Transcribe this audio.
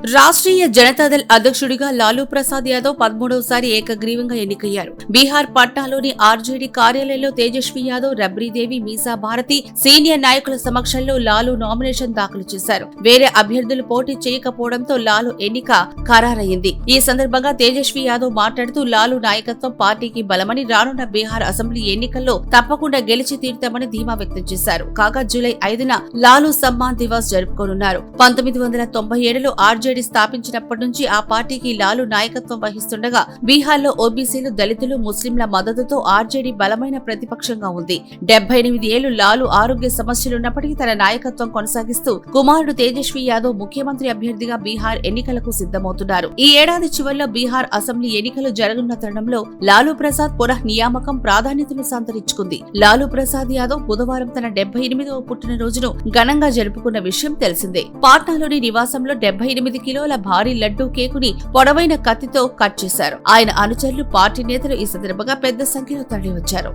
రాష్ట్రీయ జనతాదళ్ అధ్యక్షుడిగా లాలూ ప్రసాద్ యాదవ్ 13వసారి ఏకగ్రీవంగా ఎన్నికయ్యారు. బీహార్ పట్నాలోని ఆర్జేడీ కార్యాలయంలో తేజస్వి యాదవ్, రబ్రీదేవి, మీసా భారతి సీనియర్ నాయకుల సమక్షంలో లాలూ నామినేషన్ దాఖలు చేశారు. వేరే అభ్యర్థులు పోటీ చేయకపోవడంతో లాలూ ఎన్నిక ఖరారయింది. ఈ సందర్భంగా తేజస్వి యాదవ్ మాట్లాడుతూ లాలూ నాయకత్వం పార్టీకి బలమని, రానున్న బీహార్ అసెంబ్లీ ఎన్నికల్లో తప్పకుండా గెలిచి తీరుతామని ధీమా వ్యక్తం చేశారు. కాగా జూలై 5న లాలూ సమ్మాన్ దివాస్ జరుపుకోనున్నారు. 1997లో ఆర్జేడీ స్థాపించినప్పటి నుంచి ఆ పార్టీకి లాలూ నాయకత్వం వహిస్తుండగా బీహార్లో ఓబీసీలు, దళితులు, ముస్లింల మద్దతుతో ఆర్జేడీ బలమైన ప్రతిపక్షంగా ఉంది. 78 ఏళ్లు లాలూ ఆరోగ్య సమస్యలున్నప్పటికీ తన నాయకత్వం కొనసాగిస్తూ కుమారుడు తేజస్వి యాదవ్ ముఖ్యమంత్రి అభ్యర్థిగా బీహార్ ఎన్నికలకు సిద్ధమవుతున్నారు. ఈ ఏడాది చివరిలో బీహార్ అసెంబ్లీ ఎన్నికలు జరగనున్న తరుణంలో లాలూ ప్రసాద్ పునః నియామకం ప్రాధాన్యతను సంతరించుకుంది. లాలూ ప్రసాద్ యాదవ్ బుధవారం తన 78వ పుట్టినరోజును ఘనంగా జరుపుకున్న విషయం తెలిసిందే. పాట్నాలోని నివాసంలో 78 కిలోల భారీ లడ్డూ కేకుని పొడవైన కత్తితో కట్ చేశారు. ఆయన అనుచరులు, పార్టీ నేతలు ఈ సందర్భంగా పెద్ద సంఖ్యలో తరలివచ్చారు.